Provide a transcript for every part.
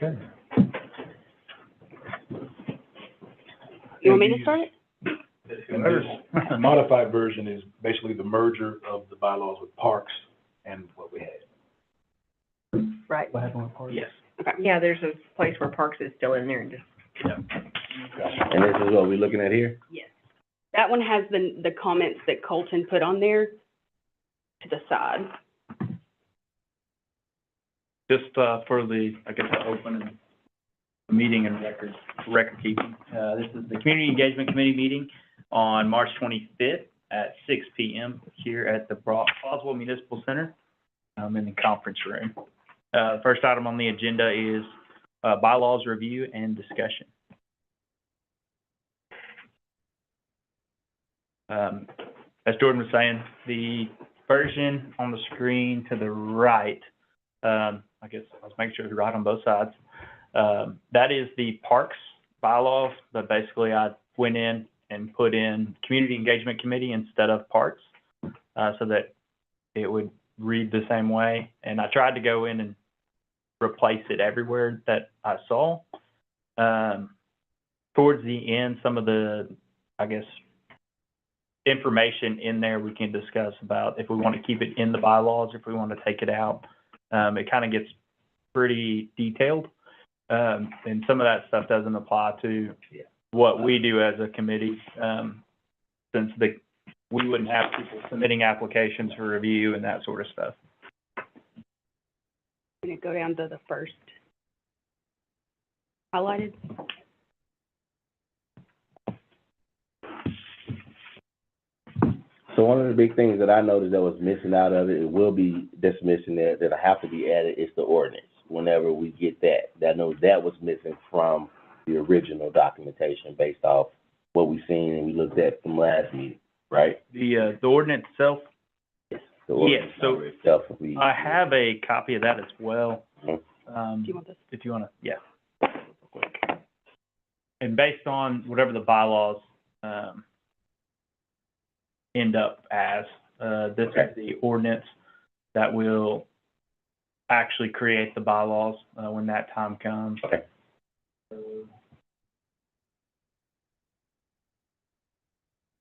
Okay. You want me to start it? And this modified version is basically the merger of the bylaws with parks and what we had. Right. What happened with parties? Yes. Okay. Yeah, there's a place where Parks is still in there and just. And this is what we're looking at here? Yes. That one has the comments that Colton put on there to the side. Just, for the, I guess, the open meeting and record keeping. This is the Community Engagement Committee meeting on March 25th at 6 p.m. here at the Boswell Municipal Center, in the conference room. First item on the agenda is, bylaws review and discussion. As Jordan was saying, the version on the screen to the right, I guess let's make sure it's right on both sides. That is the parks bylaws, but basically I went in and put in Community Engagement Committee instead of parks, so that it would read the same way. And I tried to go in and replace it everywhere that I saw. Towards the end, some of the, I guess, information in there we can discuss about if we want to keep it in the bylaws, if we want to take it out. It kind of gets pretty detailed. And some of that stuff doesn't apply to what we do as a committee, since we wouldn't have people submitting applications for review and that sort of stuff. I'm gonna go down to the first highlighted. So one of the big things that I noticed that was missing out of it, it will be dismissed in there, that'll have to be added, is the ordinance. Whenever we get that, that was missing from the original documentation based off what we've seen and we looked at from last meeting, right? The ordinance itself, Yes. The ordinance so number itself, we. I have a copy of that as well. Do you want this? If you want to, yeah. And based on whatever the bylaws, end up as, this is the ordinance that will actually create the bylaws, when that time comes. Okay.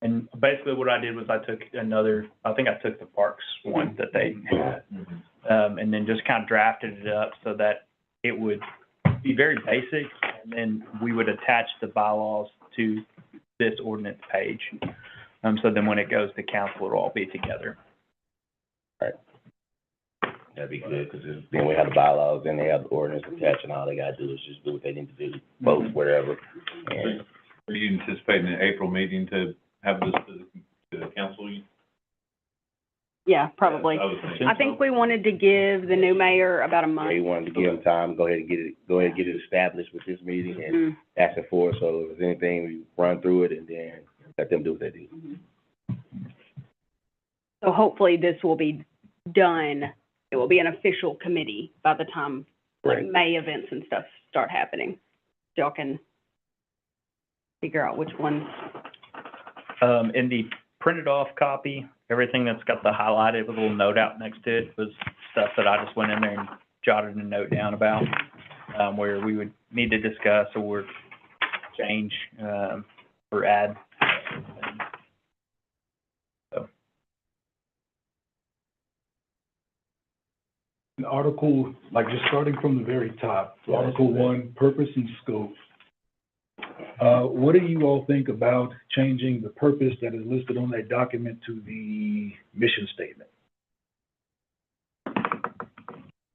And basically what I did was I took the parks one that they had, and then just kind of drafted it up so that it would be very basic, and then we would attach the bylaws to this ordinance page. So then when it goes to council, it'll all be together. Right. That'd be good, because then we have the bylaws, then they have the ordinance attached, and all they gotta do is just do what they need to do, vote, whatever. And Are you anticipating an April meeting to have this to the council? Yeah, probably. I was thinking I think we wanted to give the new mayor about a month. they wanted to give them time, go ahead and get it established with this meeting and Mhm. ask it for it, so if there's anything, we run through it and then let them do what they do. So hopefully this will be done. It will be an official committee by the time, like, Right. May events and stuff start happening. Y'all can figure out which ones. In the printed off copy, everything that's got the highlighted with a little note out next to it was stuff that I just went in there and jotted a note down about, where we would need to discuss or change, or add. So, An article, like just starting from the very top, Article 1, purpose and scope. What do you all think about changing the purpose that is listed on that document to the mission statement?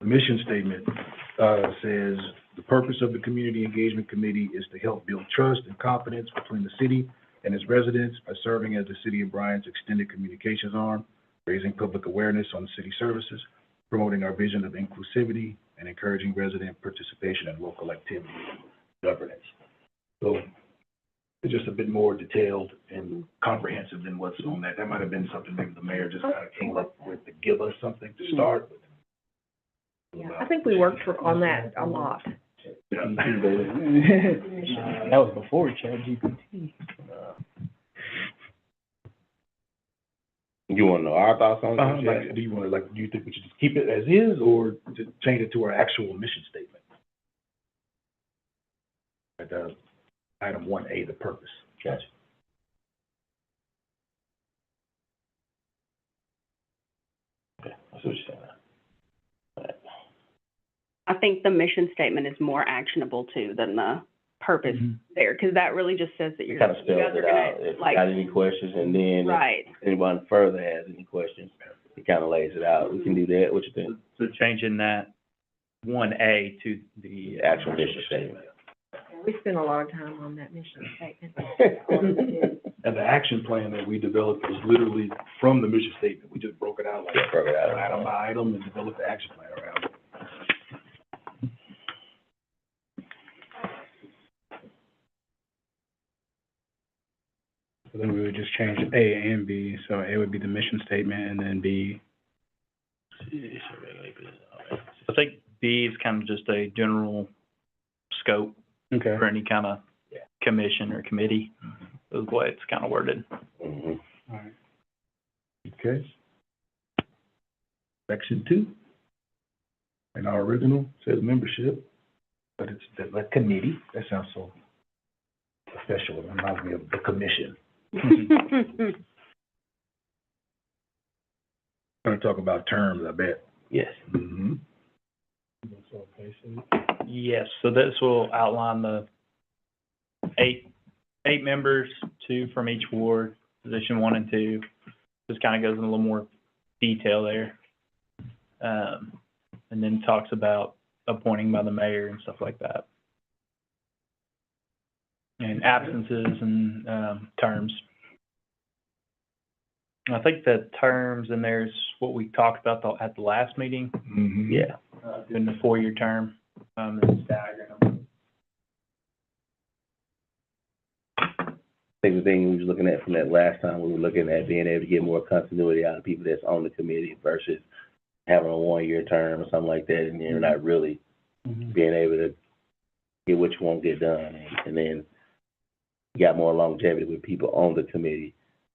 The mission statement, says, "The purpose of the Community Engagement Committee is to help build trust and confidence between the city and its residents by serving as the City of Bryan's extended communications arm, raising public awareness on city services, promoting our vision of inclusivity, and encouraging resident participation in local activity and governance." So it's just a bit more detailed and comprehensive than what's on that. That might have been something maybe the mayor just kind of came up with to give us something to start with. Yeah, I think we worked on that a lot. that was before ChatGPT. You wanna know our thoughts on it? Like, do you think we should just keep it as is or to change it to our actual mission statement? at the item 1A, the purpose. Gotcha. Okay, I see what you're saying now. I think the mission statement is more actionable too than the purpose there, because that really just says that It you're, kind of you spells guys are it out, if gonna, you like, got any questions, and then if right. anyone further has any questions, it kind of lays it out. We can do that, what you think? So changing that 1A to the The actual mission statement. We spent a lot of time on that mission statement. And the action plan that we developed is literally from the mission statement. We just broke it out like Broke it out. item by item and developed the action plan around it. So then we would just change A and B, so A would be the mission statement, and then B. I think B is kind of just a general scope Okay. for any kind of commission or committee, is the way it's kind of worded. Mhm. All right. Okay. Section 2. In our original, says membership, but it's the committee. That sounds so official. It reminds me of the commission. Gonna talk about terms, I bet. Yes. Mm-hmm. Yes, so this will outline the eight members, 2 from each ward, position 1 and 2. Just kind of goes in a little more detail there. And then talks about appointing by the mayor and stuff like that. And absences and, terms. And I think the terms in there is what we talked about at the last meeting, Mm-hmm. Yeah. doing the 4-year term, and staggering them. I think the thing we was looking at from that last time, we were looking at being able to get more continuity out of people that's on the committee versus having a 1-year term or something like that, and you're not really being able to get what you want to get done. And then you got more longevity with people on the committee,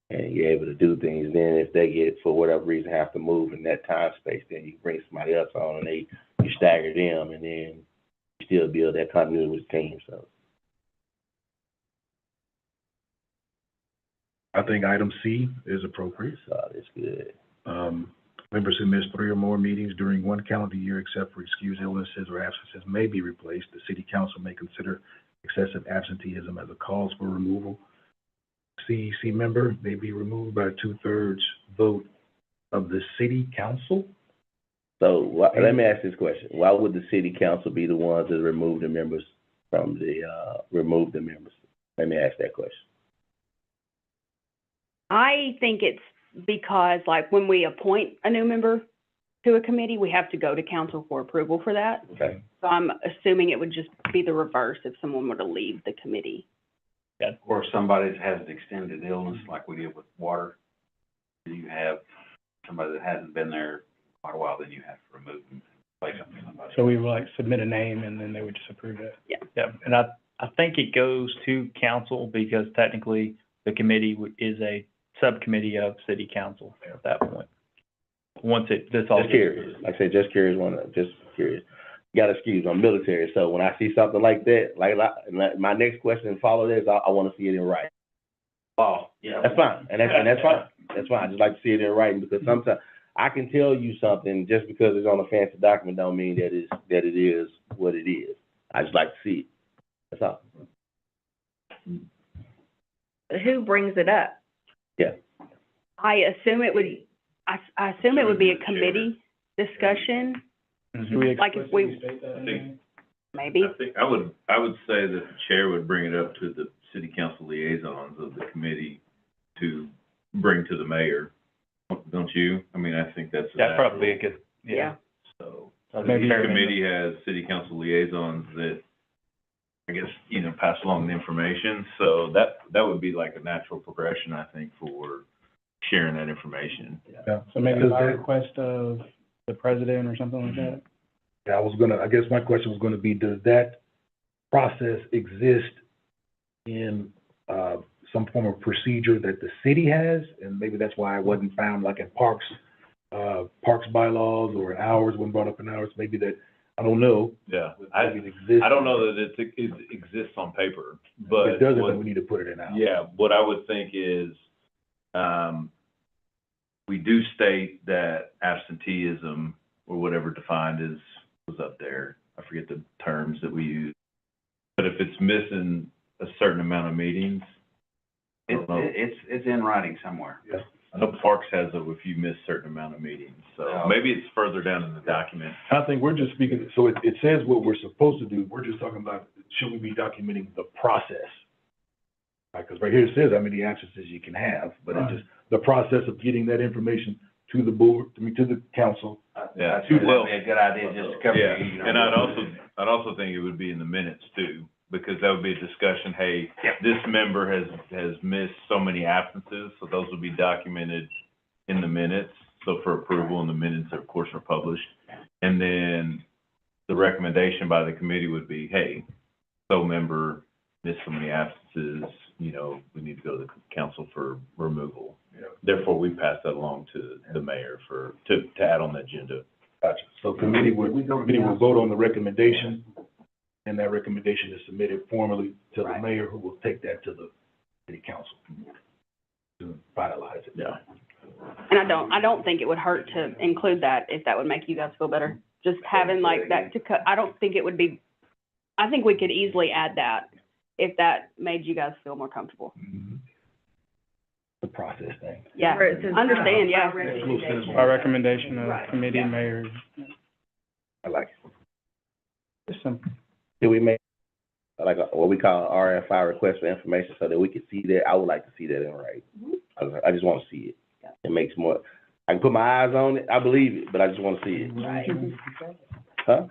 and you're able to do things. Then if they get, for whatever reason, have to move in that time space, then you bring somebody else on and you stagger them, and then you still build that continuity with the team, so. I think item C is appropriate. So that's good. Members who miss 3 or more meetings during 1 calendar year, except for excused illnesses or absences, may be replaced. The city council may consider excessive absenteeism as a cause for removal. CEC member may be removed by a 2/3 vote of the city council. So let me ask this question. Why would the city council be the ones that remove the members from the, remove the members? Let me ask that question. I think it's because, like, when we appoint a new member to a committee, we have to go to council for approval for that. Okay. So I'm assuming it would just be the reverse if someone were to leave the committee. Or if somebody has an extended illness like we did with water, you have somebody that hasn't been there quite a while, then you have to remove them, place them with somebody. So we would like submit a name, and then they would just approve it. Yeah, and I think it goes to council because technically the committee is a subcommittee of city council at that point. Once this all Just curious. Like I said, just curious, just curious. You gotta excuse, I'm military, so when I see something like that, like my next question and follow this, I wanna see it in writing. Oh, yeah. That's fine, and that's fine. That's fine. I just like to see it in writing, because sometimes I can tell you something just because it's on a fancy document don't mean that it is what it is. I just like to see it. That's all. Who brings it up? Yeah. I assume it would, I assume it would be a committee discussion, Mm-hmm. Do we like if we, explicitly state that in there? maybe. I think, I would say that the chair would bring it up to the city council liaisons of the committee to bring to the mayor, don't you? I mean, I think that's. That'd probably be a good, Yeah. So, Maybe each fair. committee has city council liaisons that, I guess, pass along the information. So that would be like a natural progression, I think, for sharing that information. Yeah. So maybe Because by that- request of the president or something like that? I guess my question was gonna be, does that process exist in, some form of procedure that the city has? And maybe that's why it wasn't found like in parks bylaws or in ours, wasn't brought up in ours, maybe that I don't know. Yeah, Maybe it exists. I don't know that it exists on paper, but. If it doesn't, what- then we need to put it in our. Yeah, what I would think is, we do state that absenteeism, or whatever defined is, was up there. I forget the terms that we use. But if it's missing a certain amount of meetings, I don't know. It's in writing somewhere. Yeah. I know Parks has if you miss a certain amount of meetings, so Yeah. maybe it's further down in the document. I think we're just speaking, so it says what we're supposed to do, we're just talking about, should we be documenting the process? Right, because right here it says how many absences you can have, but it's just the process of getting that information to the board, to the council. Yeah. That'd be a good idea, just to cover. Yeah, you know, and I'd also think it would be in the minutes too, because that would be a discussion, hey, Yeah. this member has missed so many absences, so those will be documented in the minutes, so for approval, and the minutes, of course, are published. And then the recommendation by the committee would be, hey, so member missed so many absences, you know, we need to go to the council for removal. Yeah. Therefore, we pass that along to the mayor to add on the agenda. Gotcha. So committee will vote on the recommendation, and that recommendation is submitted formally to the mayor, who will take that to the city council to finalize it. Yeah. And I don't think it would hurt to include that, if that would make you guys feel better. Just having like that to cut, I don't think it would be, I think we could easily add that if that made you guys feel more comfortable. Mhm. The process thing. Yeah, Where it says, understand, yeah. By recommendation of committee, mayor. I like it. It's simple. Can we make, like, what we call RFI, request for information, so that we can see that? I would like to see that in writing. I just want to see it. It makes more, I can put my eyes on it, I believe it, but I just want to see it. Huh?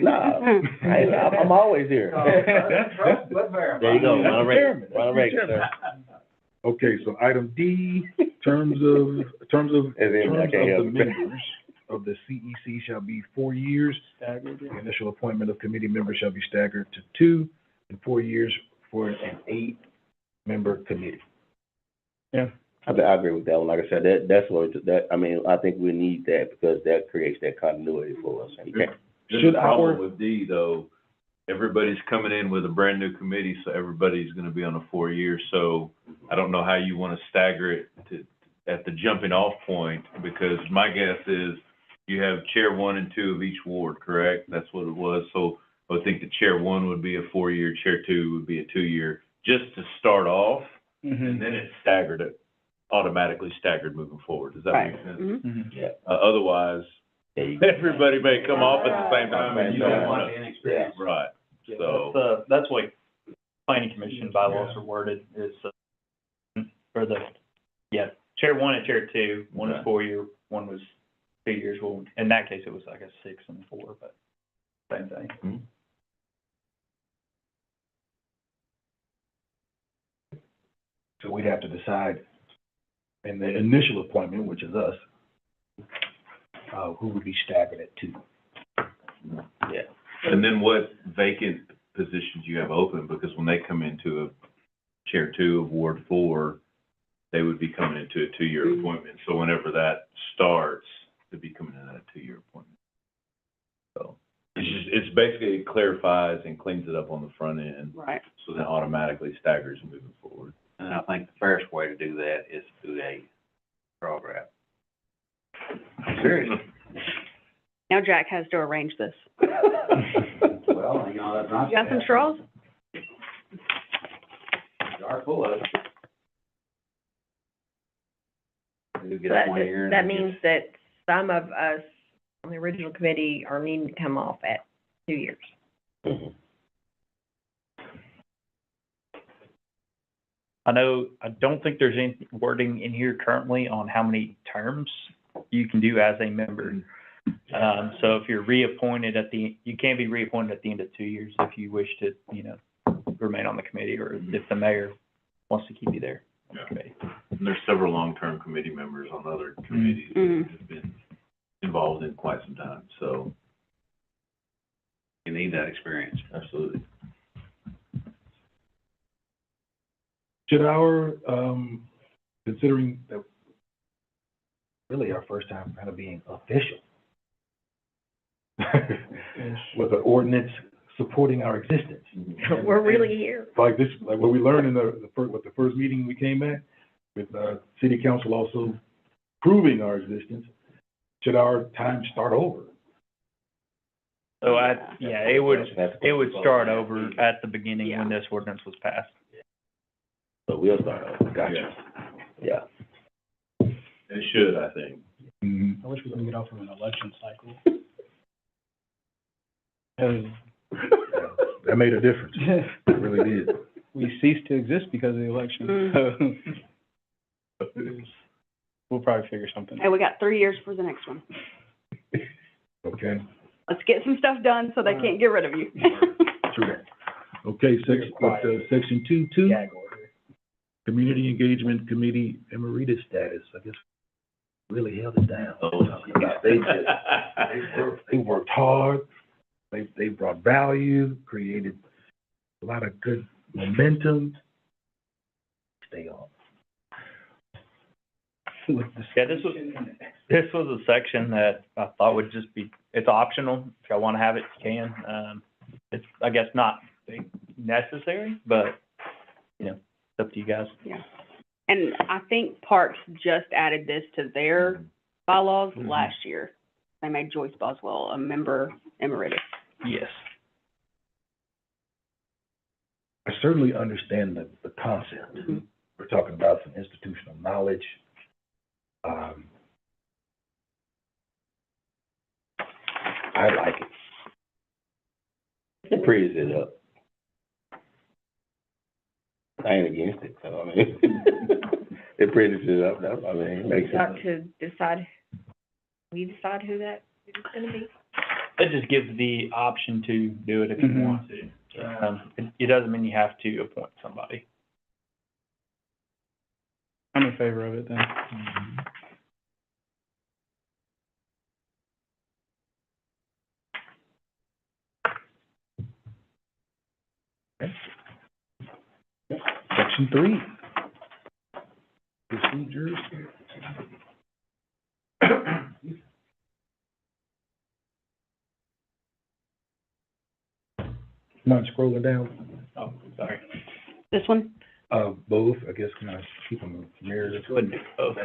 Nah, I'm always here. There you go, run a record, sir. Okay, so item D, terms of the members of the CEC shall be 4 years. The initial appointment of committee members shall be staggered to 2, and 4 years for an 8-member committee. Yeah. I agree with that one. Like I said, that's what, I think we need that, because that creates that continuity for us. And you can't, The problem with D, though, everybody's coming in with a brand-new committee, so everybody's gonna be on a 4-year, so I don't know how you wanna stagger it at the jumping-off point, because my guess is you have chair 1 and 2 of each ward, correct? That's what it was, so I would think the chair 1 would be a 4-year, chair 2 would be a 2-year, just to start off, and then it's automatically staggered moving forward. Does that Right. make sense? Mhm. yeah, Otherwise, there you go. everybody may come off at the same time, and you You don't don't want wanna, the inexperience. right, Yeah, so. that's what planning commission bylaws are worded, is, for the, chair 1 and chair 2, one was Okay. 4-year, one was 2 years. Well, in that case, it was, I guess, 6 and 4, but same thing. So we'd have to decide in the initial appointment, which is us, who would be staggered at 2. Yeah. And then what vacant positions you have open, because when they come into a chair 2 of Ward 4, they would be coming into a 2-year appointment. So whenever that starts, they'd be coming in at a 2-year appointment. So it's basically, it clarifies and cleans it up on the front end, Right. so then automatically staggers moving forward. And I think the fairest way to do that is to do a draw draft. Seriously. Now Jack has to arrange this. Well, you know, that's not. You got some straws? Jar full of it. Do get up one year and That then means that some of us on the original committee are needing to come off at 2 years. Mhm. I don't think there's any wording in here currently on how many terms you can do as a member. So if you're reappointed you can be reappointed at the end of 2 years if you wish to, remain on the committee, or if the mayor wants to keep you there on the committee. And there's several long-term committee members on other committees that have been involved in quite some time, so. You need that experience. Absolutely. Should our, considering that really our first time kind of being official, with an ordinance supporting our existence. We're really here. Like this, like what we learned in the first meeting we came at, with, city council also proving our existence, should our time start over? So it would start over at the beginning when this ordinance was passed. So we'll start over, gotcha, yeah. It should, I think. Mhm. I wish we could get off of an election cycle. 'Cause That made a difference, it really did. we ceased to exist because of the election, so. We'll probably figure something And we got 3 years for the next one. Okay, Let's get some stuff done so they can't get rid of you. true that. Okay, section 2.2, gag order. Community Engagement Committee emeritus status, I guess, really held it down. They worked hard, they brought value, created a lot of good momentum. Stay on. Yeah, this was a section that I thought would just be, it's optional. If y'all wanna have it, you can. It's, I guess, not necessary, but, you know, it's up to you guys. Yeah. And I think Parks just added this to their bylaws last year. They made Joyce Boswell a member emeritus. Yes. I certainly understand the concept. Mhm. We're talking about some institutional knowledge. I like it. It pretties it up. I ain't against it, so I mean, it pretties it up, though, I mean, it makes Got sense. to decide, we decide who that is gonna be? It just gives the option to do it if you Mhm. want to. It doesn't mean you have to appoint somebody. I'm in favor of it then. Section 3. Procedures. Not scrolling down, Oh, sorry. This one? both, I guess, can I keep them mirrored? Go ahead and do both.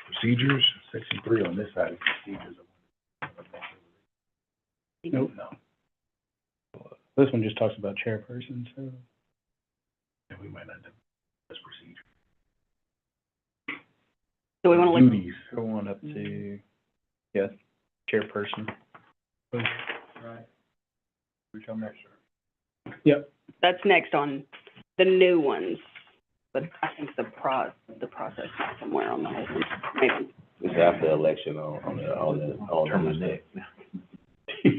Procedures, section 3 on this side is procedures. Nope. This one just talks about chairperson, so. And we might not do this procedure. Do we wanna look? Duties. Go on up to, yes, chairperson. Yep. That's next on the new ones, but I think the process is somewhere on the whole thing, maybe. It's after election on the next.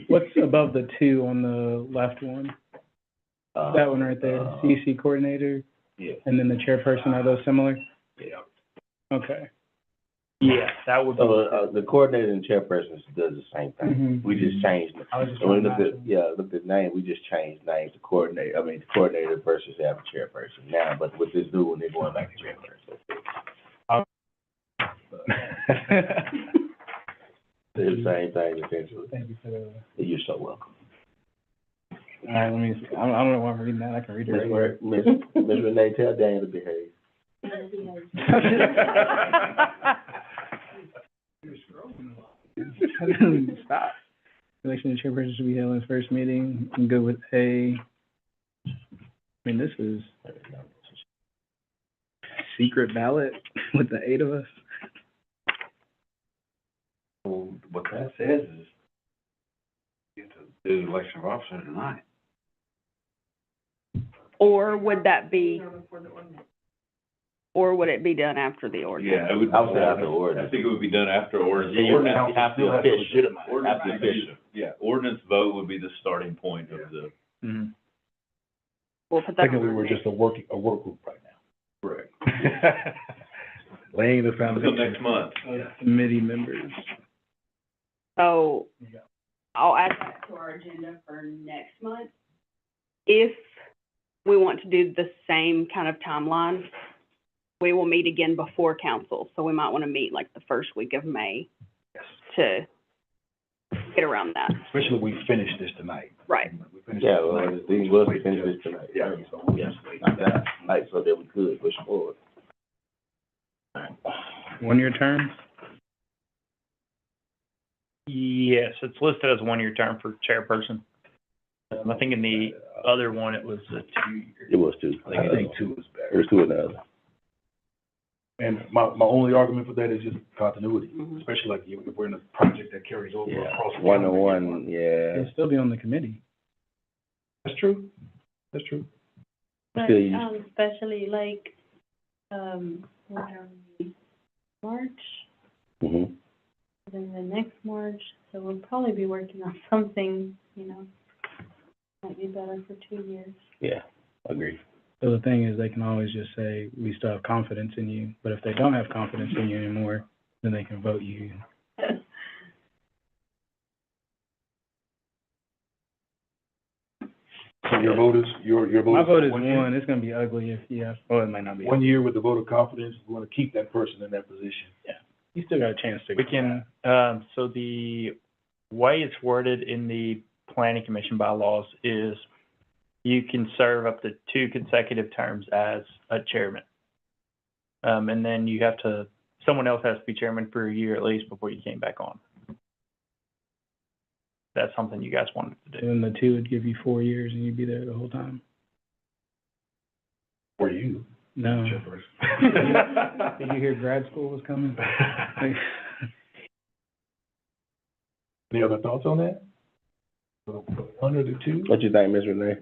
What's above the 2 on the left one? That one right there, CC coordinator, Yeah. and then the chairperson, are those similar? Yeah. Okay. Yeah, that would be. So, the coordinator and chairperson does the same thing. Mhm. We just changed it. I was just And we trying to looked at, looked at name, we just changed names to coordinator, coordinator versus have a chairperson now, but with this new one, they're going back to chairperson. It's the same thing essentially. Thank you for the, You're so welcome. all right, let me, I don't know why I'm reading that, I can read it right here. Miss Renee, tell Daniel to behave. Stop. Election of chairperson should be held in its first meeting. I'm good with A. I mean, this is secret ballot with the 8 of us. Well, what that says is you have to do the election of officer tonight. Or would that be, or would it be done after the ordinance? Yeah, it would. I would say after I ordinance. think it would be done after ordinance. Yeah, you Ordinance- have to legitimize. Ordinance After would be- official. Yeah, ordinance vote would be the starting point of the. Mhm. We'll put that Technically, on we're there. just a work group right now. Correct. Laying the Until foundation. next month. Committee members. So, I'll add that to our agenda for next month. If we want to do the same kind of timeline, we will meet again before council, so we might want to meet like the first week of May to get around that, Especially if we finish this tonight. right. We finish Yeah, this well, tonight. the thing was to finish this tonight. Yeah. So, yeah, not that night so that we could push forward. 1-year terms? Yes, it's listed as a 1-year term for chairperson. I think in the other one, it was a 2-year. It was two. I think two is There better. was two in the other. And my only argument for that is just continuity, Mhm. especially like if we're in a project that carries over Yeah, across. the 1-on-1, yeah. They'll still be on the committee. That's true. That's true. But, Still use- especially like, what are we, March, Mhm. then the next March, so we'll probably be working on something, you know, might be better for 2 years. Yeah, agree. So the thing is, they can always just say, we still have confidence in you, but if they don't have confidence in you anymore, then they can vote you. So your vote is, your vote is. My vote is 1 year? 1, it's gonna be ugly if, yeah, well, it might not be. 1 year with the vote of confidence, we want to keep that person in that position. You still got a chance to. We can, so the way it's worded in the planning commission bylaws is you can serve up to 2 consecutive terms as a chairman. And then you have to, someone else has to be chairman for a year at least before you came back on. That's something you guys wanted to do. And then the 2 would give you 4 years and you'd be there the whole time. For you. No. Chairperson. Did you hear grad school was coming? Any other thoughts on that? 1 or the 2? What you think, Ms. Renee? I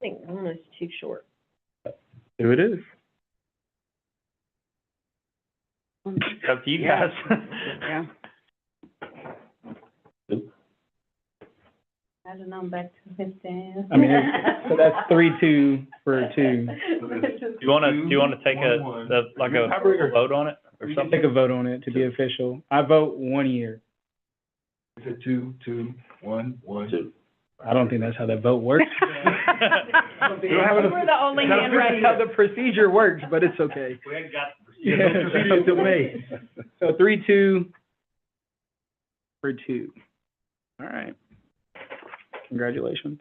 think 1 is too short. 2 it is. It's up to you Yeah. guys. Yeah. I don't know, I'm back to 15. I mean, so that's 3-2 for a 2. Do you wanna take a vote on it or something? Take a vote on it to be official. I vote 1 year. Is it 2, 2, 1, 1? 2. I don't think that's how that vote works. We're the only hand That's raised. how the procedure works, but it's okay. We ain't got Yeah, it's up to me. So 3-2 for 2. All right. Congratulations.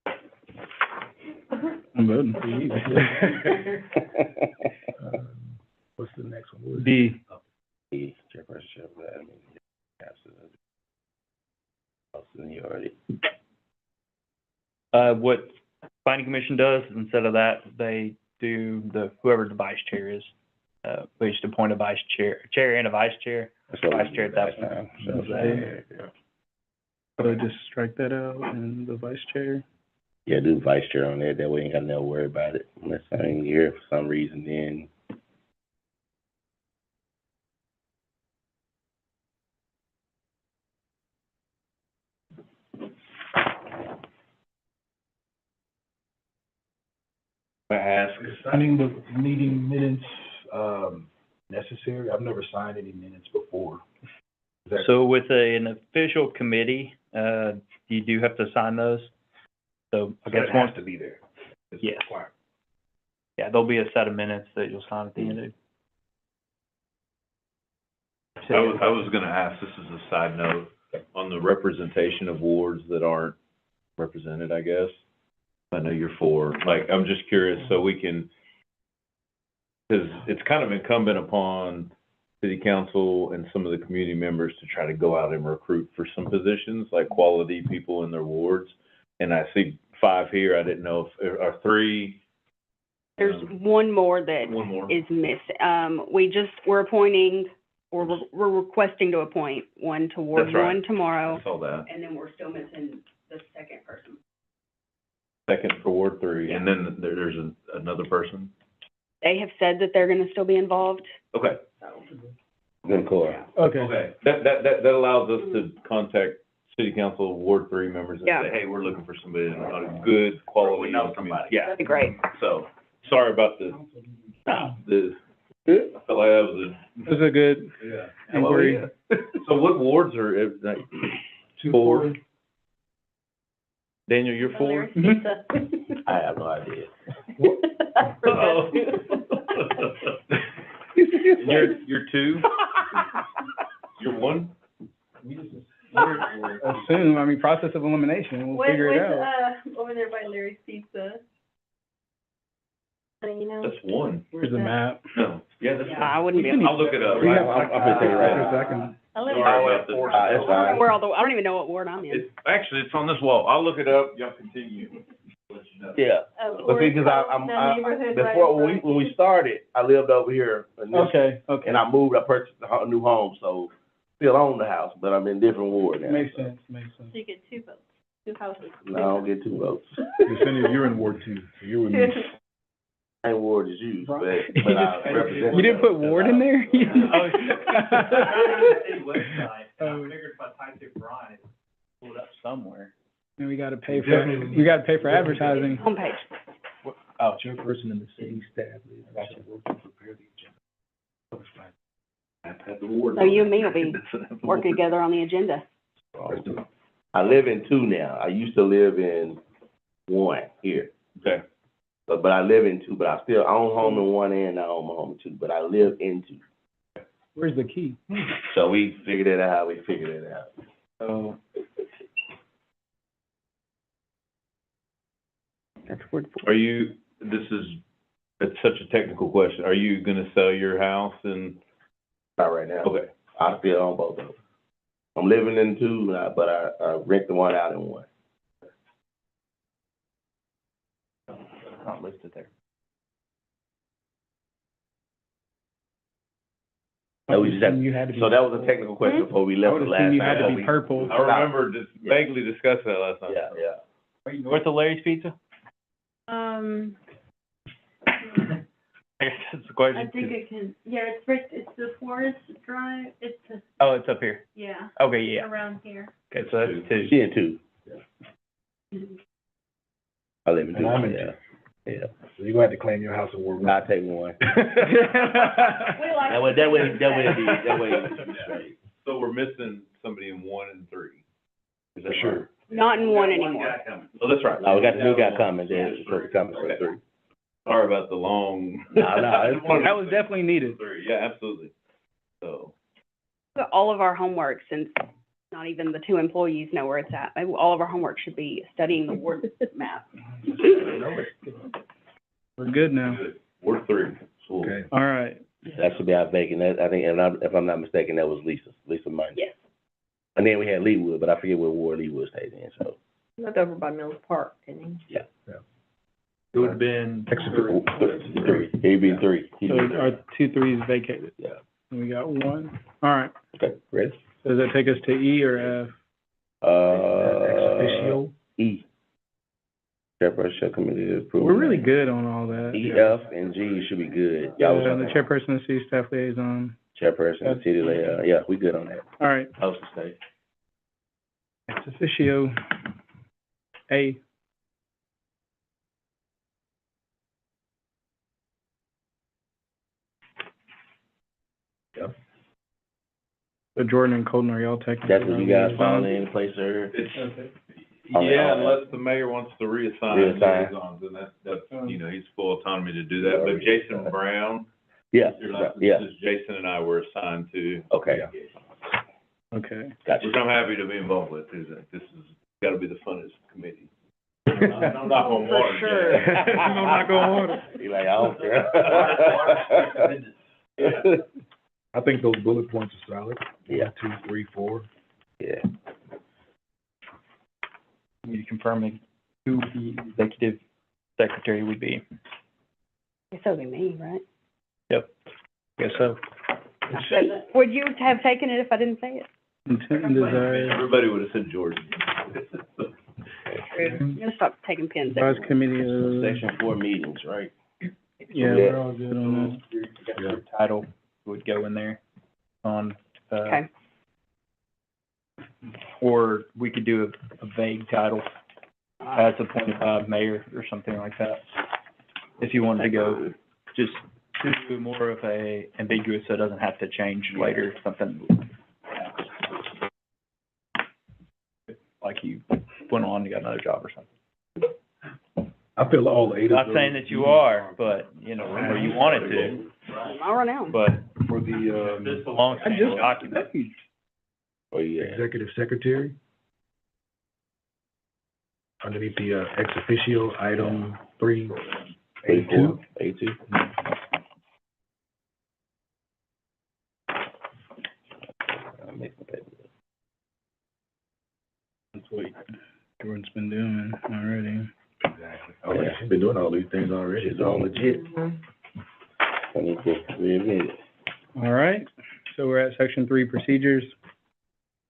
I'm voting for you. What's the next one? What is it? B. The chairperson, I mean, absolutely. Seniority. What planning commission does, instead of that, they do whoever the vice chair is. We used to appoint a chair and a vice chair. That's what Vice we chair did at last that time. So, Okay. yeah. So just strike that out and the vice chair. Yeah, do vice chair on there, that way you ain't got to worry about it. Unless I'm here for some reason, then I ask, Is signing the meeting minutes, necessary? I've never signed any minutes before. Is that- So with an official committee, you do have to sign those. So I guess It once, has to be there. It's Yes. required. yeah, there'll be a set of minutes that you'll sign at the end of. I was gonna ask, this is a side note, on the representation of wards that aren't represented, I guess. I know you're for, like, I'm just curious, so we can, because it's kind of incumbent upon city council and some of the community members to try to go out and recruit for some positions, like quality people in their wards. And I see 5 here, I didn't know if, or 3. There's one more that One more. is missing. We're appointing, or we're requesting to appoint one to Ward That's right. 1 tomorrow, I saw that. and then we're still missing the second person. Second for Ward 3, and then there's another person? They have said that they're gonna still be involved, Okay. so. then Cora. Okay. That allows us to contact city council Ward 3 members and Yeah. say, hey, we're looking for somebody on a good quality. We know somebody. Yeah, That'd be great. so, sorry about the, I felt like that was It was a good inquiry. So what wards are, like, 4? Daniel, you're 4? I have no idea. Uh-oh. You're 2? You're 1? Assume, I mean, process of elimination, we'll figure it out. over there by Larry's Pizza? You know? That's one. Where's the map? No, yeah, that's Yeah, one. I wouldn't be. I'll look it up. We have- I'm gonna tell you right now. I live Sorry about this. That's fine. Where all the, I don't even know what ward I'm in. It's, actually, it's on this wall. I'll look it up. Y'all continue. Yeah, but see, cause before, when we started, I lived over here. Okay, okay. And I moved, I purchased a new home, so still own the house, but I'm in different ward now. Makes so. sense, makes sense. So you get 2 votes, 2 houses. No, I don't get 2 votes. Yesenia, you're in Ward 2, so you're with me. Same ward as you, but You I represent. You didn't put Ward in there? Oh, website, and I figured if I typed in Brian, it pulled up somewhere. And we gotta pay for advertising. Homepage. Oh, Chairperson and the city staff leader also work to prepare the agenda. So you and me will be working together on the agenda. I live in 2 now. I used to live in 1 here. Okay. But I live in 2, but I own home in 1 and I own my home in 2, but I live in 2. Where's the key? So we figured it out how we figured it out. Oh. That's word 4. Are you, it's such a technical question. Are you gonna sell your house and? Not right now. Okay. I still own both of them. I'm living in 2, but I rent the 1 out in 1. it's not listed there. So we just have, You had to be. so that was a technical question before we I left would the last assume time. you had to before be we- purple. I remember just vaguely discussing that last time. Yeah, yeah. Are you north of Larry's Pizza? I guess that's the question. I think it can, yeah, it's right, it's the Forest Drive, it's, Oh, it's up here. yeah, Okay, yeah. around here. Okay, so that's 2. She in 2. I live in 2, And I'm in yeah. Yeah. So you're gonna have to claim your house in Ward 1. I'll take 1. We like That way it'd be straight. So we're missing somebody in 1 and 3. Is that For sure. right? Not in 1 anymore. Oh, that's right. Oh, we got the new guy coming, then, so we coming for 3. Sorry about the long. No, it's fine. That was definitely needed. 3, yeah, absolutely. So, All of our homework, since not even the 2 employees know where it's at, all of our homework should be studying the ward map. We're good now. good. Ward 3. Cool. Okay. All right. That should be our vacant, I think, if I'm not mistaken, that was Lisa Munn. Yes. And then we had Leewood, but I forget what ward Leewood stays in, so. Lived over by Mills Park, didn't he? It would have been. 3, he'd be 3. He'd So be 3. our 2 3s vacated. Yeah. And we got 1. All right. Okay, ready? Does that take us to E or F? Ex officio. E. Chairperson shall committee to approve. We're really good on all that. E, F, and G should be good. Yeah, the chairperson and city staff liaison. Chairperson, city layout, yeah, we good on that. All right. Host of state. Ex officio. A. Yep. So Jordan and Colton, are y'all taking? That's what you guys found in place, sir? It's, Okay. yeah, unless the mayor wants to reassign Reassign. liaisons, and that's, you know, he's full autonomy to do that. But Jason Brown, Yeah, your license yeah, is Jason and I were assigned to. okay, Okay. gotcha. Which I'm happy to be involved with, because this has gotta be the funnest committee. I'm not gonna water. sure. I'm not gonna water. He like, I don't care. I think those bullet points are solid. Yeah. 1, 2, 3, 4. Yeah, Need to confirm who the executive secretary would be. Guess that would be me, right? Yep. Guess so. Would you have taken it if I didn't say it? Intent and desire. Everybody would have said Jordan. I'm gonna stop taking pens. Vice committee of, section 4 meetings, right? yeah, we're all good on Your title would go in there on, Okay. or we could do a vague title as appointed by mayor or something like that. If you wanted to go, just do more of a ambiguous, so it doesn't have to change later, something like you went on and got another job or something. I feel all 8 of those. Not saying that you are, but, you know, or you wanted to, I'll run out. but For the, it's a long document. Or you, executive secretary. Underneath the, ex officio, item 3A2. A2? I'm making a paper. That's what Jordan's been doing already. Exactly. Oh, yeah, she's been doing all these things already. It's all legit. I need to readmit it. All right, so we're at section 3, procedures.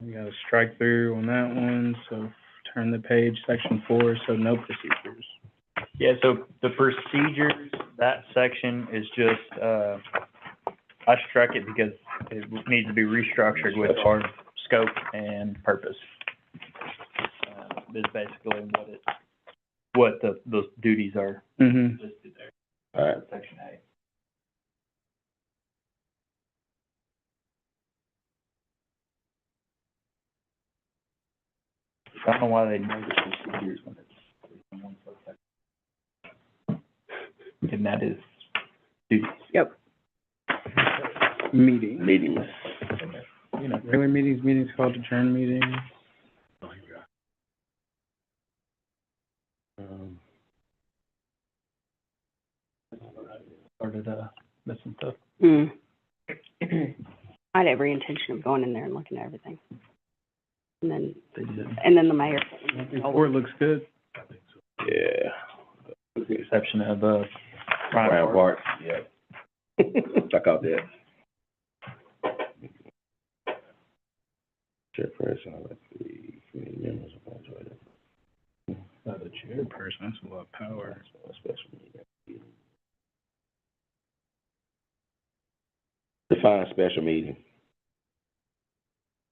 We got a strike through on that one, so turn the page, section 4, so no procedures. Yeah, so the procedures, that section is just, I struck it because it needs to be restructured with our scope and purpose. Is basically what those duties are Mm-hmm. listed there. All right. Section A. I don't know why they know the procedures when it's in one subsection. And that is duties. Yep. Meeting. Meetings. You know, regular meetings called adjourned meetings. Oh, here we go. Started, missing stuff. Mm. I had every intention of going in there and looking at everything. And then, They did. and then the mayor. Report looks good. Yeah. With the exception of, Ryan Ryan Park. Park, yeah. Check out that. Chairperson, let's see, committee members, The chairperson, that's a lot of power. special meeting. Define special meeting.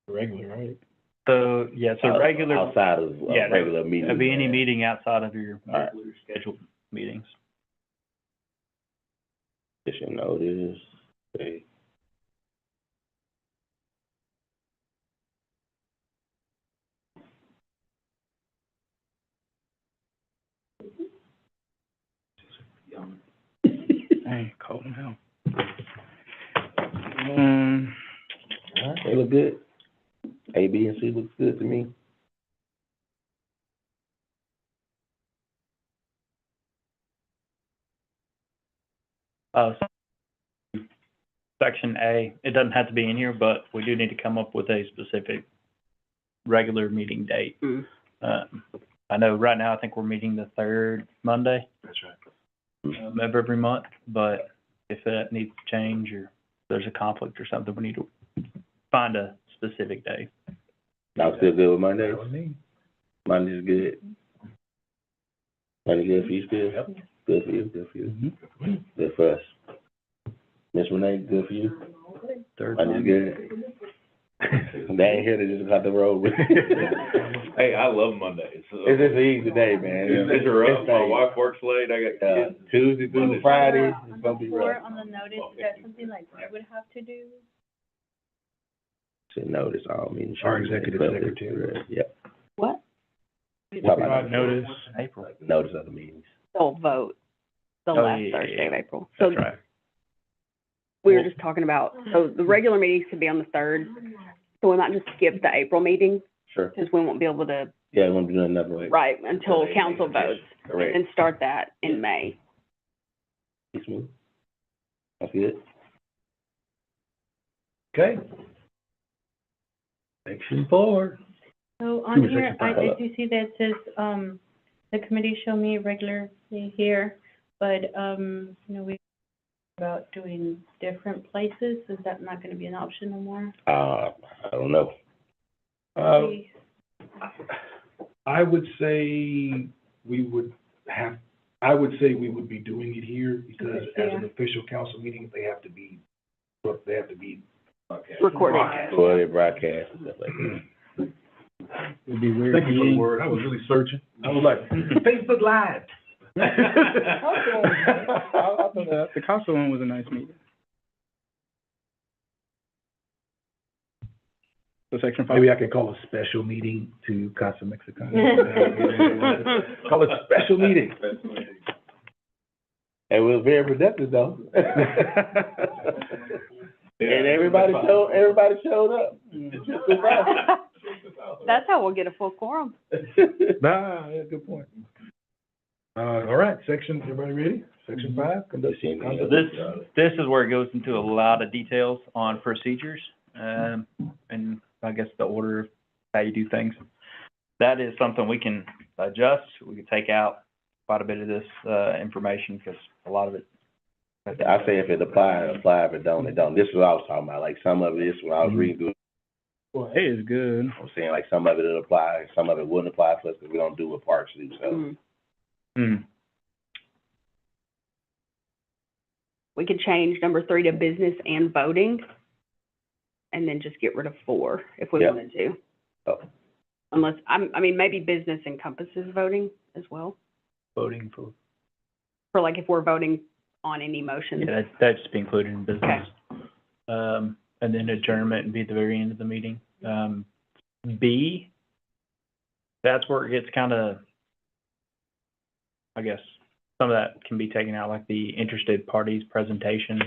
Regular, right? So, yeah, so regular, Outside of, Yeah, regular meeting. it'd be any meeting outside of your All right. regular scheduled meetings. Issue notice, okay. Hey, call them out. All right, they look good. A, B, and C looks good to me. So Section A, it doesn't have to be in here, but we do need to come up with a specific regular meeting date. Mm. I know right now, I think we're meeting the third Monday, That's right. of every month, but if that needs to change or there's a conflict or something, we need to find a specific day. Y'all still good with Mondays? That was me. Monday's good. Monday good for you still? Yep. Good for you, good for you. Mm-hmm. Good for us. Miss Renee, good for you? Third Monday's Monday. good. They ain't here to just cut the road with. Hey, I love Mondays. So- It's just an easy day, man. It's rough. It's My like, wife works late. I got kids. Tuesday through Friday, it's gonna be Before, rough. on the notice, is that something like I would have to do? Should notice all meetings. Our executive secretary. Yep. What? Talk about Notice. April. Notice of the meetings. They'll vote the Oh, last yeah, Thursday of April. So That's right. we were just talking about, so the regular meetings could be on the 3rd. So we might just skip the April meeting Sure. because we won't be able to, Yeah, we're gonna do another way. right, until council votes. Correct. And start that in May. Be smooth. That's good. Okay. Section 4. So on Give me a here, second, I do see that it says, the committee shall meet regularly here, but, you know, we about doing different places, is that not gonna be an option no more? I don't know. Please. I would say we would be doing it here because as an official council meeting, they have to be Recorded. For the broadcast and stuff like that. It'd be weird. Thank you for the word. I was really searching. I was like, Facebook Live. I thought the council one was a nice meeting. So section 5. Maybe I could call a special meeting to Casa Mexicana. Call it a special meeting. It was very productive though. And everybody showed up. That's how we'll get a full quorum. Nah, yeah, good point. All right, everybody ready? Section 5, conduct. So this is where it goes into a lot of details on procedures, and I guess the order of how you do things. That is something we can adjust. We can take out quite a bit of this, information, because a lot of it. I say if it apply, it apply, if it don't, it don't. This is what I was talking about, like some of this, when I was reading through, Well, A is good. I was saying like some of it will apply, some of it wouldn't apply to us, because we don't do what parks do, so. Mhm. Hmm. We could change number 3 to business and voting, and then just get rid of 4 if we Yep. wanted to. Oh. Unless, I mean, maybe business encompasses voting as well, Voting for. for like if we're voting on any motion. Yeah, that'd just be included in business. And then adjournment would be at the very end of the meeting. B, that's where it gets kind of, I guess, some of that can be taken out, like the interested parties presentation,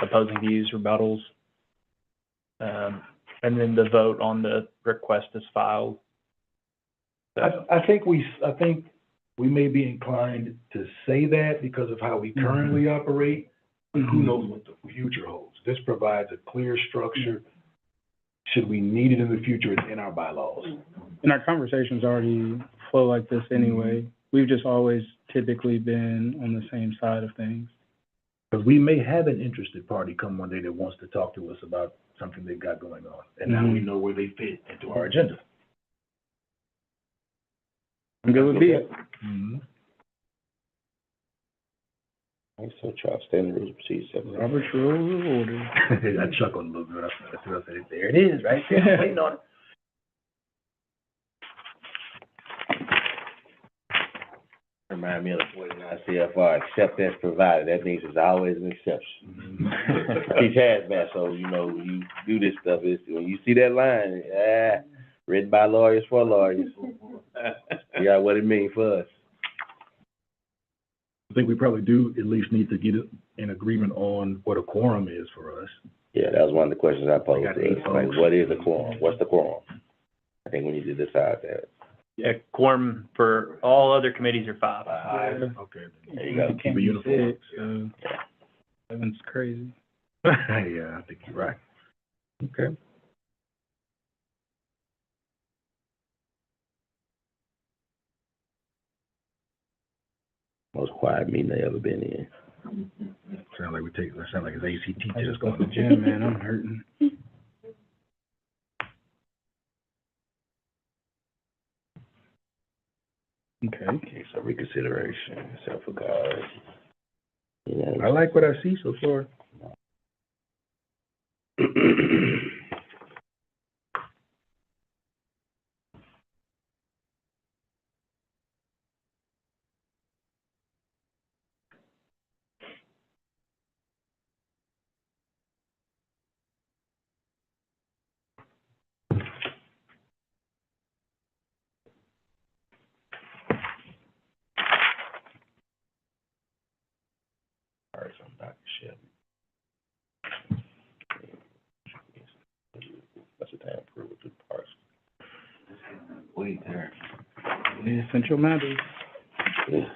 opposing views, rebuttals. And then the vote on the request is filed. I think we may be inclined to say that because of how we currently operate, but who knows what the future holds. This provides a clear structure. Should we need it in the future, it's in our bylaws. And our conversations already flow like this anyway. We've just always typically been on the same side of things. Because we may have an interested party come one day that wants to talk to us about something they've got going on, and now we know where they fit into our agenda. I'm good with B. Mhm. So try to stand the rules of procedure. Robert's Rules of Order. I chuckled a little bit. I said, there it is, right there. I'm waiting on it. Remind me of the 49 CFR, except as provided. That means there's always an exception. Teach hazmat, so you know, you do this stuff, is when you see that line, written by lawyers for lawyers. You got what it means for us. I think we probably do at least need to get an agreement on what a quorum is for us. Yeah, that was one of the questions I posed. We got 8 Like, folks. what is a quorum? What's the quorum? I think we need to decide that. Yeah, quorum for all other committees are 5. Okay. There you go. Keep it uniform. 6, so 7's crazy. Yeah, I think you're right. Okay. Most quiet meeting I ever been in. Sound like it's ACT I test just got going the gym, man. I'm hurting. Okay. Okay, so reconsideration, self-regard. Yeah. I like what I see so far. All right, so I'm Dr. Shelby. That's the time for with the parts. Wait there. The essential matters. Yeah.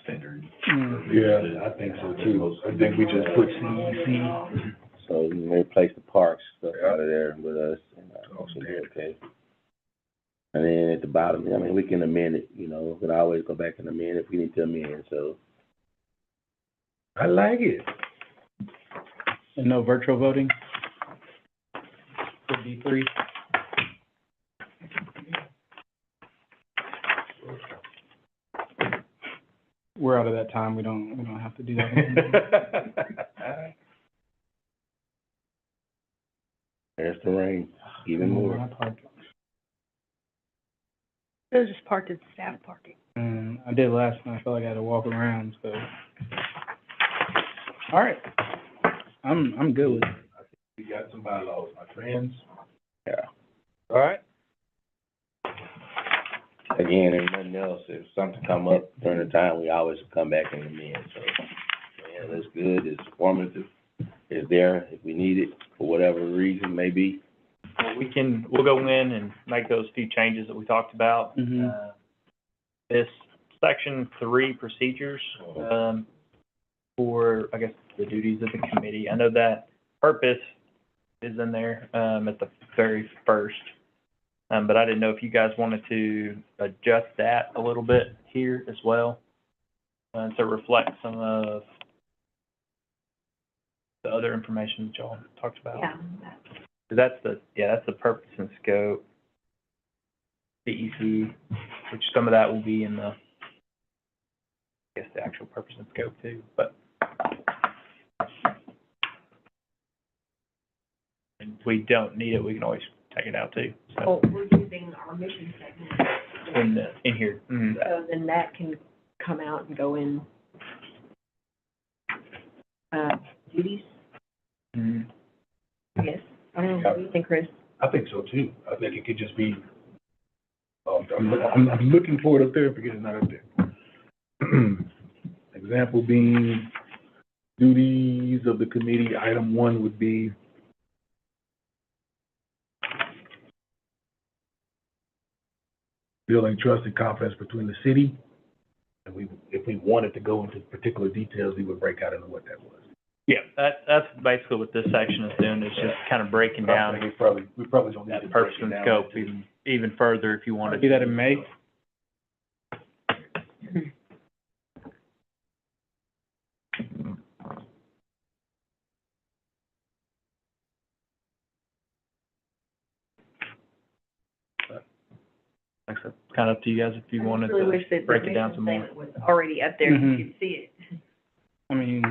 Standard. Yeah, I think so too. I think we just put CEC. So you may place the parks stuff out of there with us, and also be okay. And then at the bottom, I mean, we can amend it, you know, we can always go back and amend if we need to amend, so. I like it. And no virtual voting? For D3? We're out of that time. We don't have to do that anymore. There's the rain, even more. It was just parked as staff parking. I did last night, I felt like I had to walk around, so. All right. I'm good with it. We got some bylaws, my friends. Yeah. All right? Again, if nothing else, if something come up during the time, we always come back and amend, so. Yeah, that's good, it's informative, it's there if we need it, for whatever reason may be. We'll go in and make those few changes that we talked about. Mhm. This section 3 procedures, for, I guess, the duties of the committee. I know that purpose is in there, at the very first. But I didn't know if you guys wanted to adjust that a little bit here as well, to reflect some of the other information that y'all talked about. Yeah. That's the purpose and scope, CEC, which some of that will be in the, I guess, the actual purpose and scope too, but. And if we don't need it, we can always take it out too, so, Well, we're using our mission statement, in here. Mhm. so then that can come out and go in, duties, Mhm. I guess. I don't know, what do you think, Chris? I think so too. I think it could just be, I'm looking for it up there, forget it's not up there. Example being duties of the committee, item 1 would be building trust and confidence between the city. And if we wanted to go into particular details, we would break out into what that was. Yeah, that's basically what this section is doing, is just kind of breaking I down think we probably don't need to that break purpose it and down scope into- even further if you wanted. Do that in May? Like I said, kind of up to you guys if you wanted I really wish to that the break it down mission some more. statement was already up there, Mhm. you could see it. I mean,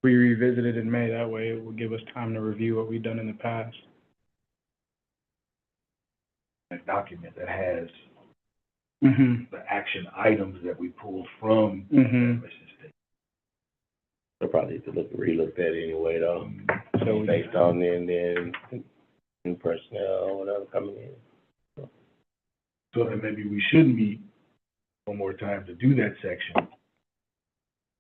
we revisit it in May, that way it will give us time to review what we've done in the past. A document that has Mm-hmm. the action items that we pulled from that Mhm. mission statement. We'll probably have to relook at it anyway, though. So we, Based on then new personnel, or whatever coming in. So then maybe we should meet one more time to do that section.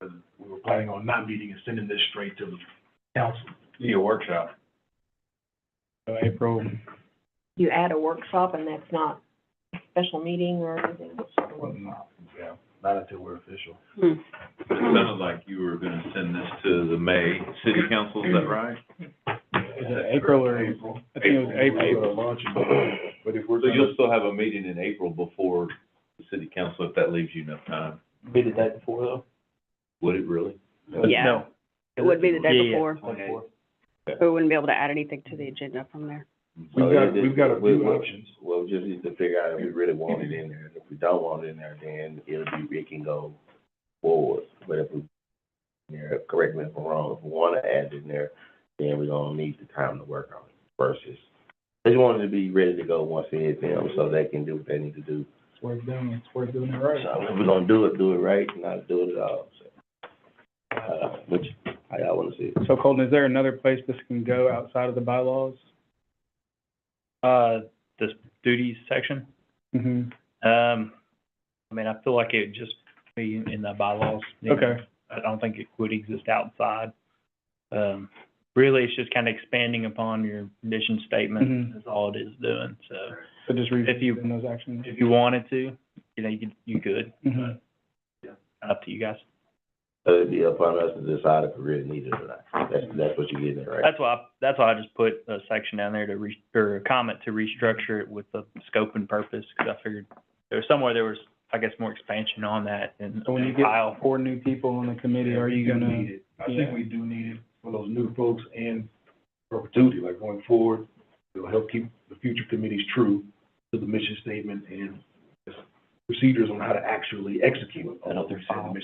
Because we were planning on not meeting and sending this straight to the council. Need a workshop. so April, You add a workshop and that's not a special meeting or anything, it's just a workshop. Yeah, not until we're official. It sounded like you were gonna send this to the May city council, is that right? is it April or? April. I think it was April. But if we're. So you'll still have a meeting in April before the city council, if that leaves you enough time. Be the day before though? Would it really? Yeah. No. It would be the day Yeah, before. Okay. We wouldn't be able to add anything to the agenda from there. We've got a few options. Well, we just need to figure out if we really want it in there. If we don't want it in there, then it can go forward. But if we, correct me if I'm wrong, if we wanna add it in there, then we're gonna need the time to work on it versus. They just want it to be ready to go once it hits them, so they can do what they need to do. It's worth doing it right. So if we're gonna do it right, not do it at all, so. Which, how y'all wanna see it? So Colton, is there another place this can go outside of the bylaws? This duties section, Mm-hmm. I mean, I feel like it would just be in the bylaws. Okay. I don't think it would exist outside. Really, it's just kind of expanding upon your mission statement, Mhm. is all it is doing, so. So just If you- revisiting those actions? If you wanted to, you could, Mhm. up to you guys. So it'd be up on us to decide if we really need it or not. That's what you're getting at, right? That's why I just put a section down there or a comment to restructure it with the scope and purpose, because I figured there was, I guess, more expansion on that and So when you get file. 4 new people on the committee, are you We do gonna? need it. I yeah. think we do need it for those new folks and perpetuity, like going forward. It'll help keep the future committees true to the mission statement and procedures on how to actually execute on That what we other said file.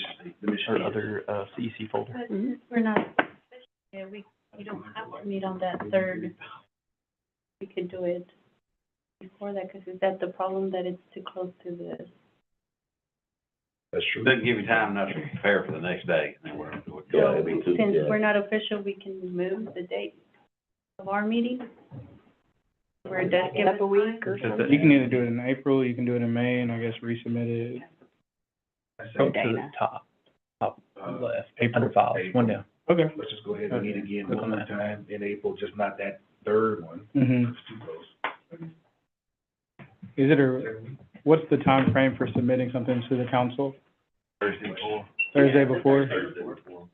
the mission Or is. other, CEC folder. But we're not, yeah, we you don't have to meet on that third. We could do it before that, because is that the problem, that it's too close to the, That's true. Doesn't give you time enough to prepare for the next day, and then we're gonna do it. Yeah, it'd be too, since yeah. we're not official, we can move the date of our meeting? Where it does give us Up a week or Just a- something. You can either do it in April, you can do it in May, and I guess resubmit it. I Go say, to the Dana. top uh, left, under files, one down. Okay. let's just go ahead and meet again Click on one more that. time in April, just not that third one. Mm-hmm. It's too close. Is it what's the time frame for submitting something to the council? Thursday before. Thursday before?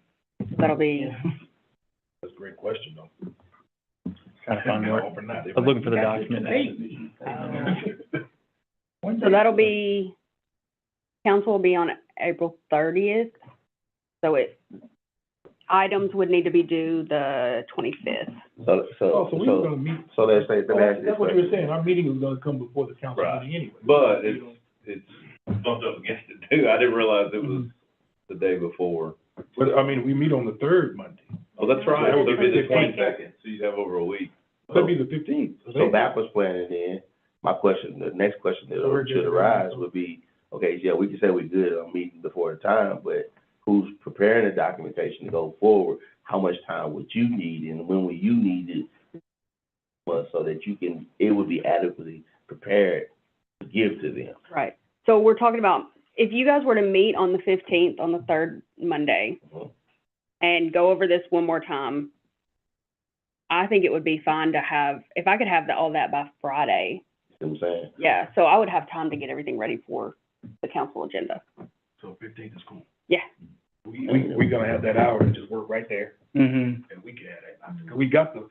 That'll be, That's a great question, though. Trying to find what, I was looking for the document. so that'll be, council will be on April 30th. So items would need to be due the 25th. Oh, so we were gonna meet, So let's say, that's what you were saying, our meeting was gonna come before the council Right. meeting anyway. But it's bumped up against it too. I didn't realize it was the day before. But, I mean, we meet on the third Monday. Oh, that's right. That would It'll be the be 22nd, so you have over a week. That'd be the 15th. So backwards planning then, my question, the next question that should arise would be, okay, yeah, we can say we're good on meeting before the time, but who's preparing the documentation to go forward? How much time would you need and when will you need it? Well, so that you can, it would be adequately prepared to give to them. Right. So we're talking about, if you guys were to meet on the 15th, on the third Monday, Mhm. and go over this one more time, I think it would be fine to have, if I could have all that by Friday. See what I'm saying? Yeah, so I would have time to get everything ready for the council agenda. So 15th is cool. Yeah. We're gonna have that hour and just work right there, Mm-hmm. and we can have that. We've got the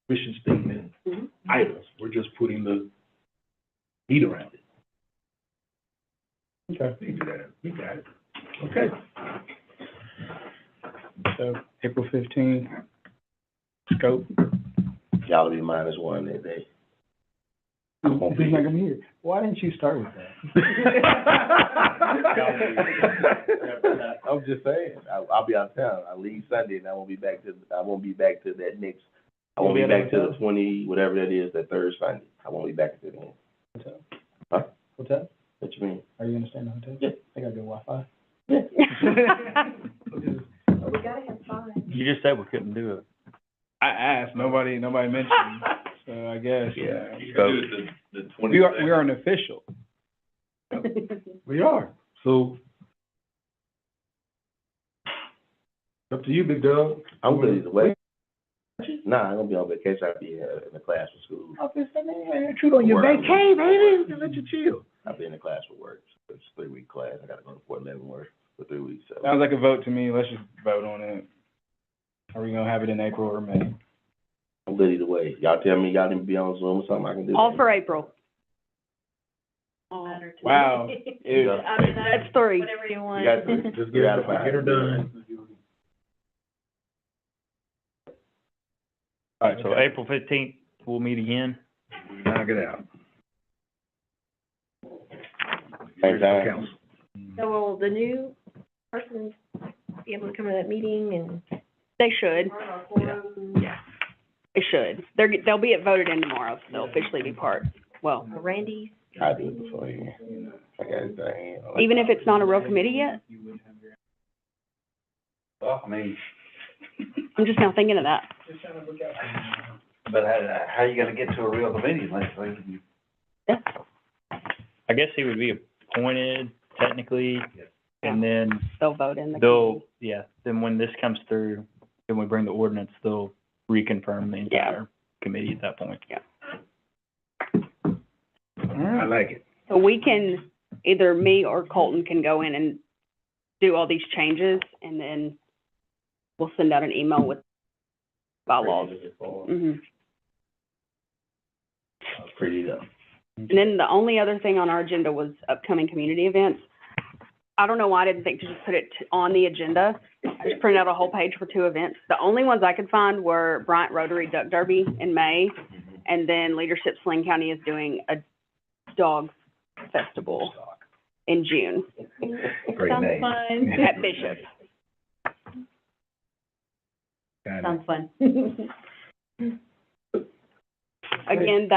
mission statement Mhm. items, we're just putting the heat around it. Okay. We can do that, we got it. Okay. So April 15th, scope. Y'all will be -1 that day. He's not gonna be here. Why didn't you start with that? I'm just saying, I'll be out of town. I leave Sunday and I won't be back to that next, I won't be back to the 20, whatever that is, that third Sunday. I won't be back until then. Hotel? Huh? Hotel? What you mean? Are you gonna stay in the hotel? Yeah. I got good Wi-Fi. We gotta have fun. You just said we couldn't do it. I asked, nobody mentioned, so I guess. Yeah. You can do it the We 22nd. are an official. We are, so. Up to you, big dog. I'm good either way. Nah, I'm gonna be on vacation. I'll be in the class for school. Shoot on your Work. vacay, baby, let you chill. I'll be in the class for work. So it's a 3-week class. I gotta go to Fort Leavenworth for 3 weeks, so. Sounds like a vote to me. Let's just vote on it. Are we gonna have it in April or May? I'm good either way. Y'all tell me y'all need to be on Zoom or something, I can do that. All for April. Matter to me. Wow. It- I mean, That's 3. whatever you want. You guys just get out of Get her done. All right, so April 15th, we'll meet again. Knock it out. Same time. Council. So will the new person be able to come to that meeting and? They should. Yeah. They should. They'll be voted in tomorrow, so they'll officially be part. Well, Randy's? I do it before you. I got it done. even if it's not a real committee yet, Well, I mean, I'm just now thinking of that. but how you gonna get to a real committee unless you? I guess he would be appointed technically, and then They'll vote in the they'll, then when this comes through, then we bring the ordinance, they'll reconfirm the entire committee at that point. I like it. So we can, either me or Colton can go in and do all these changes, and then we'll send out an email with bylaws. Mhm. Pretty though. And then the only other thing on our agenda was upcoming community events. I don't know why I didn't think to just put it on the agenda. I just printed out a whole page for 2 events. The only ones I could find were Bryant Rotary Duck Derby in May, and then Leadership Sling County is doing a dog festival in June Great Sounds name. fun. at Bishop. Kinda. Sounds fun. Again,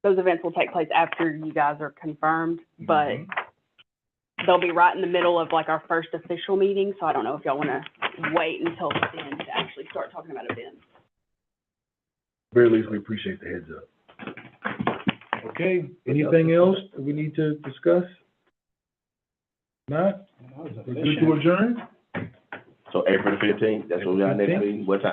those events will take place after you guys are confirmed, but they'll be right in the middle of like our first official meeting, so I don't know if y'all wanna wait until then to actually start talking about events. Very least, we appreciate the heads up. Okay, anything else that we need to discuss? Not? We're good to adjourn? So April the 15th, that's what we got next 15th? meeting, what time?